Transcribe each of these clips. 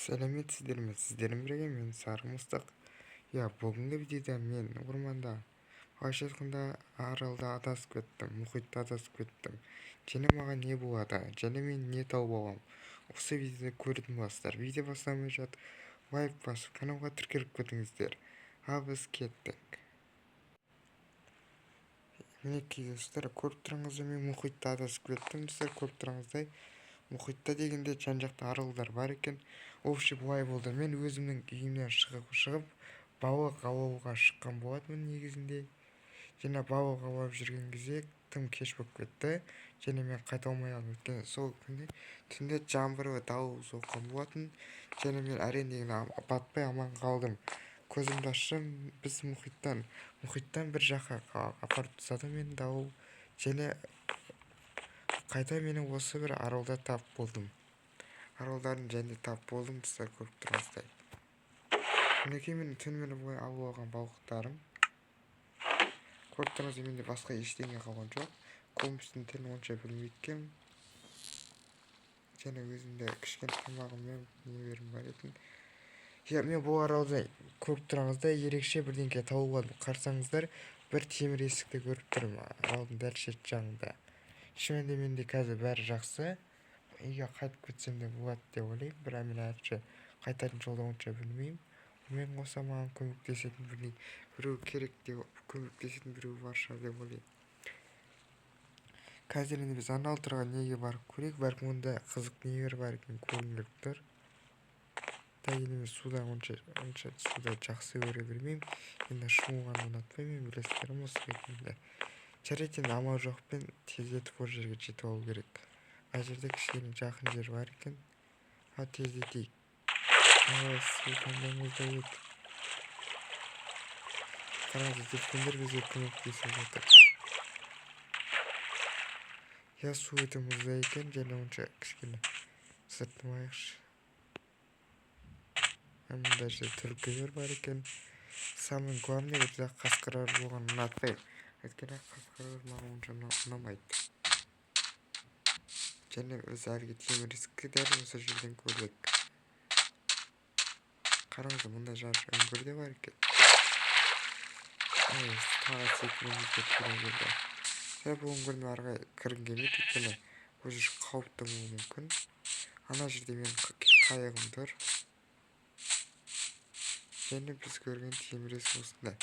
Сәлеметсіздер ме? Сіздермен бірге мен Сары Мұстақ. Бүгінгі видеода мен орманда, былайша айтқанда аралда адасып кеттім, мұхитта адасып кеттім. Және маған не болады, және мен не тауып алам. Осы видеода көретін боласыздар. Видео бастамай жатып лайк басып, каналға тіркеліп кетіңіздер. Ал біз кеттік. Мінекей достар, көріп тұрыңыздар, мен мұхитта адасып кеттім. Достар, көріп тұрыңыздай, мұхитта дегенде жан-жақта аралдар бар екен. Вообще былай болды, мен өзімнің үйімнен шығып балық аулауға шыққан болатынмын негізінде. Және балық аулап жүрген кезде тым кеш болып кетті. Және мен қайта алмай қалдым. Өйткені сол күнде түнде жаңбыр дауыл соққан болатын. Және мен әрең дегенде батпай аман қалдым. Көзімді ашсам, біз мұхиттан бір жаққа апарып тастады мені дауыл. Және қайта мені осы бір аралда тап болдым. Аралдардың және тап болдым, достар, көріп тұрыңыздай. Мінекей менің түнімен былай аулаған балықтарым. Көріп тұрыңыздар, менде басқа ештеңе қалған жоқ. Компьютердің тілін онша білмейді. Және өзімде кішкене тамағым мен нелерім бар екен. Мен бұл аралда көріп тұрыңыздар, ерекше бірдеңке тауып алдым. Қарасаңыздар, бір темір есікті көріп тұрмын аралдың дәл шет жағында. Шынымен менде қазір бәрі жақсы. Үйге қайтып кетсем де болады деп ойлаймын. Бірақ мен әрі қайтатын жолда онша білмеймін. Мен қоса маған көмектесетін біреу керек деп, көмектесетін біреу бар шығар деп ойлаймын. Қазір енді біз анау тұрған неге барып көрейік. Бәлкім онда қызық нелер бар екен көрініп тұр. Енді мен суда онша суда жақсы көре бермеймін. Енді шомылғанды ұнатпаймын, білесіздер ме осы ретінде. Жарайды, енді амал жоқпен тездетіп ол жерге жетіп алу керек. Ай жерде кішкене жақын жер бар екен. Тездетейік. Су қандайыңызда еді. Қараңыздар, дельфиндер бізге көмектесіп жатыр. Су өте мұзда екен, және онша кішкене сыртмайықшы. Мұнда жерде түлкілер бар екен. Самый главный өте қасқырлар болған ұнатпаймын. Өйткені қасқырлар маған онша ұнамайды. Және біз әлгі темір есікті дәл осы жерден көрдік. Қараңыздар, мұнда жаршы үңгір де бар екен. Тағы секіруімізге тура келді. Бұл үңгірдің арғы кіргім келмейді, өйткені бұл жер қауіпті болуы мүмкін. Ана жерде менің қайығым тұр. Және біз көрген темір есік осында.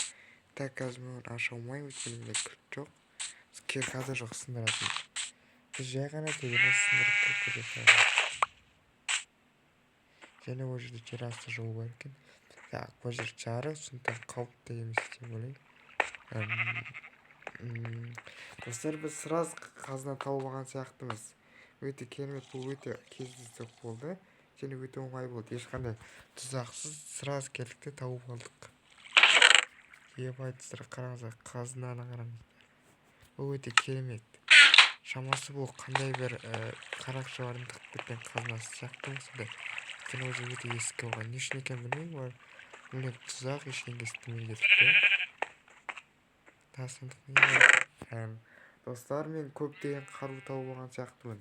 Қазір мен аша алмаймын, өйткені менде кілт жоқ. Қазір жоқ, сындыратын. Біз жай ғана төбені сындырып кіріп кетеміз. Және ол жерде жер асты жол бар екен. Бұл жер жарық, сондықтан қауіпті емес деп ойлаймын. Достар, біз сразу қазына тауып алған сияқтымыз. Өте керемет, бұл өте кездейсоқ болды. Және өте оңай болды. Ешқандай тұзақсыз сразу келдік те тауып алдық. Достар, қараңыздар, қазынаны қараңыздар. Бұл өте керемет. Шамасы бұл қандай бір қарақшылардың тығып кеткен қазынасы сияқты болса да. Өйткені ол жер өте ескі болған. Не үшін екенін білмеймін. Міне тұзақ ештеңе істемей кетіпті. Достар, мен көптеген қару тауып алған сияқтымын.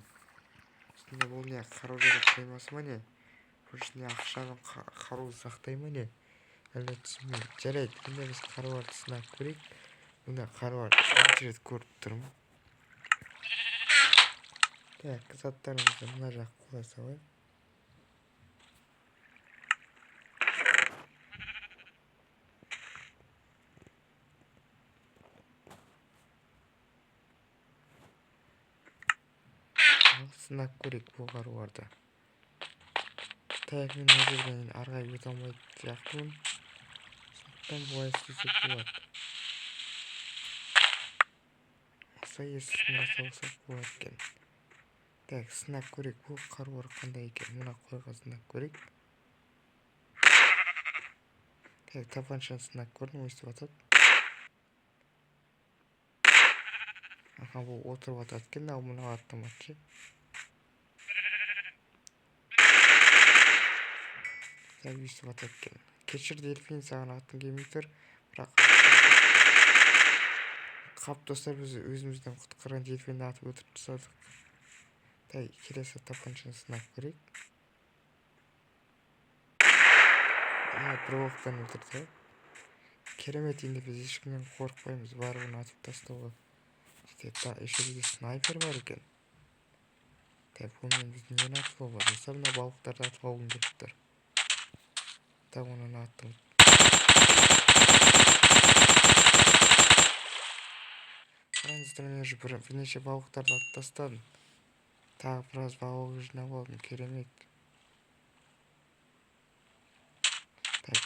Үстінде бұл не, қару жарақ қоймасы ма не? Бұл ішінде ақшаның қару сақтай ма не? Әлі түсінбеймін. Жарайды, енді біз қаруларды сынап көрейік. Мұнда қаруларды бірінші рет көріп тұрмын. Заттарымызды мына жаққа қоя салайық. Сынап көрейік бұл қаруларды. Мен ол жерден арғай өте алмайды сияқтымын. Сондықтан бұлай істесек болады. Осы есігін салсақ болады екен. Сынап көрейік, бұл қарулар қандай екен. Мына қойға сынап көрейік. Тапаншаны сынап көрдім, өйстіп атады. Бұл отырып атады екен, ал мұны аттаматшы. Өйстіп атады екен. Кешір, дельфин, саған аттың келмей тұр. Бірақ қап, достар, біз өзімізден құтқарған дельфинді атып өтіріп тастадық. Келесі тапаншаны сынап көрейік. бір оқтан өлтірді. Керемет, енді біз ешкімнен қорықпаймыз, барлығын атып тастауға. Еще бізде снайпер бар екен. Онымен біздің нені атып алуға болады? Мысалы мына балықтарды атып алғым келіп тұр. Оны аттым. Қараңыздар, мен уже бірнеше балықтарды атып тастадым. Тағы біраз балық жинап алдым. Керемет.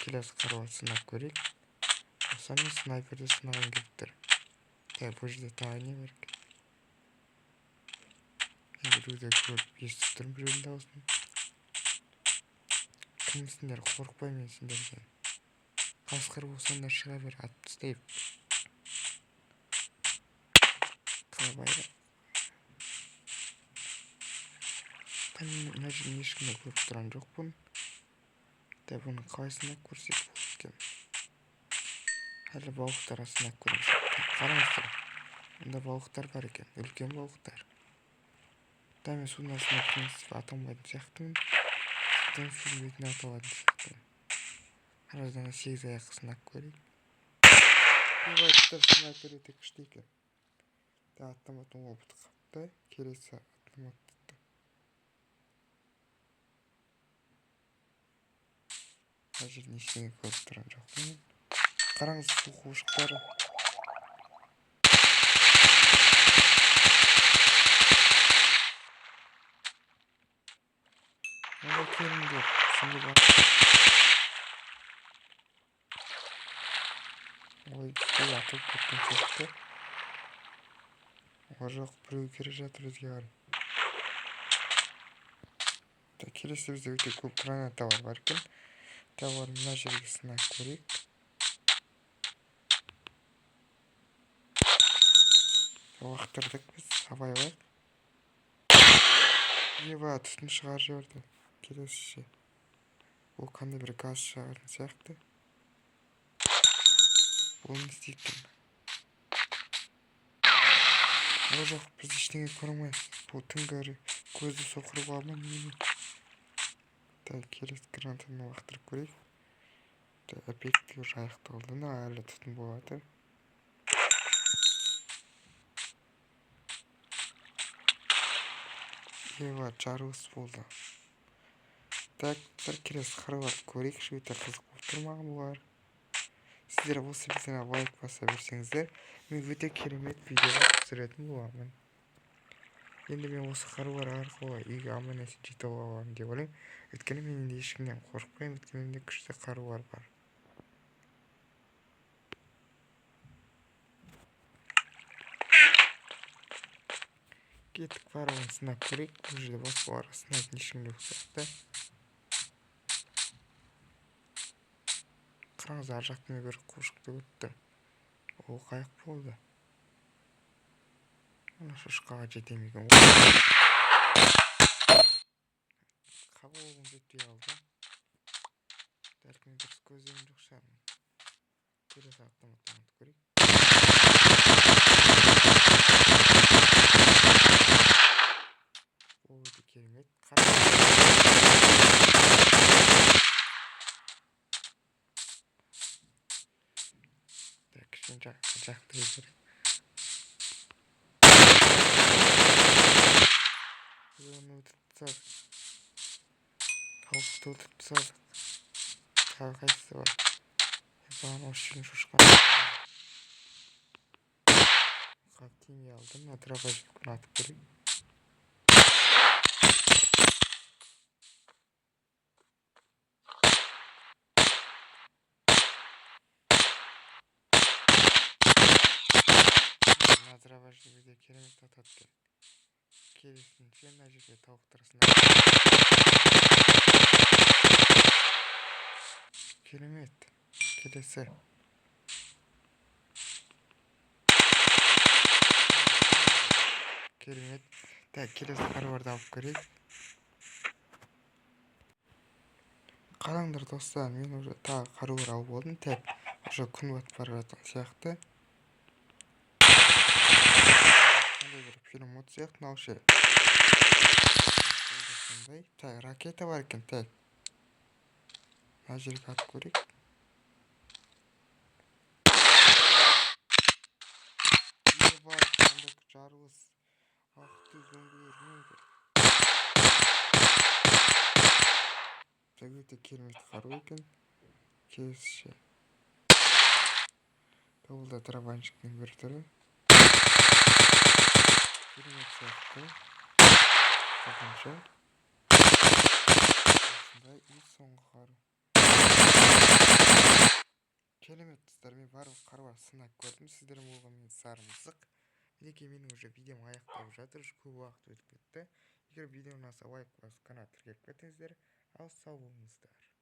Келесі қаруат сынап көрейік. Осыны мен снайперді сынағым келіп тұр. Бұл жерде тағы не бар екен? Біреуді көріп естіп тұрмын, біреудің дауысын. Кімсіңдер? Қорықпаймын мен сендерден. Қасқыр болсаңдар шыға бер, атып тастайық. Қалай? Мына жерден ешкімді көріп тұрған жоқпын. Бұны қалай сынап көрсек болады екен? Әлі балықтар сынап көреміз. Қараңыздар, онда балықтар бар екен, үлкен балықтар. Мен судан сынап көрсек аталмайтын сияқтымын. Судан сүрмейтін аталатын сияқтымын. Қараңыздар, 8 аяқ сынап көрейік. Байтықтар снайпер өте күшті екен. Автоматым опыт қапты. Келесі автомат тұтты. Мына жерден ештеңе көріп тұрған жоқпын. Қараңыз, су қуышықтары. Олай келіңдер, сіңді бар. Ой, сүй атылып кеткен сияқты. Жоқ, біреу келе жатыр бізге қарай. Келесі бізде өте көп гранаталар бар екен. Мына жерге сынап көрейік. Уақыттырдық біз, абайлайық. Түтін шығар жіберді. Келесі. Ол қандай бір газ шығатын сияқты. Бұл не істейтін? Жоқ, біз ештеңе көрмейміз. Бұл түнгі көзді соқыруға ма нені? Келесі гранатаны уақыттырып көрейік. Объекті уже аяқталды. Әлі түтін болады. Жарылыс болды. Келесі қаруарды көрейікші, өте қызық болып тұр маған бұлар. Сіздер осы видеоға лайк баса берсеңіздер, мен өте керемет видеоға түсіретін боламын. Енді мен осы қарулар арқылы үйге аман-есен жетіп аламын деп ойлаймын. Өйткені мен енді ешкімнен қорықпаймын, өйткені менде күшті қарулар бар. Кеттік, барлығын сынап көрейік. Бұл жерде басқаларға сынайтын ешкім жоқ сияқты. Қараңыз, ар жақтан бір қушықты өтті. Ол қайық болды. Ана шошқаға жетемеген. Қабылым жетпей алды. Дәркімен дұрыс көздеген жоқ шығармын. Келесі автоматтан көрейік. Ол өте керемет. Кішкене жақты езір. Оны өтіп тұсадық. Тауықты өтіп тұсадық. Тағы қайсысы бар. Бағын осы жерін шошқан. Қатимей алдым. Дробовикпен атып көрейік. Дробовикте керемет атады екен. Керісінше мына жерде тауықтар сынап. Керемет. Келесі. Керемет. Келесі қаруарды алып көрейік. Қараңдар достар, мен уже тағы қаруар алып болдым. Уже күн батып бара жатқан сияқты. Қандай бір пулемет сияқты наушы. Ракета бар екен. Мына жерге атып көрейік. Ебать, қандай жарылыс. Ақты зомбилер неді. Өте керемет қару екен. Керісінше. Бұл да траванчиктің бір түрі. Керемет сияқты. Қосымша. Осындай и соңғы қару. Керемет достар, мен барлық қаруға сынап көрдім. Сіздер болған мен сары мысық. Мінекей менің уже видеом аяқталып жатыр. Көп уақыт өтіп кетті. Егер видео ұнаса лайк басып, каналға тіркеліп кетіңіздер. Ал сау болыңыздар.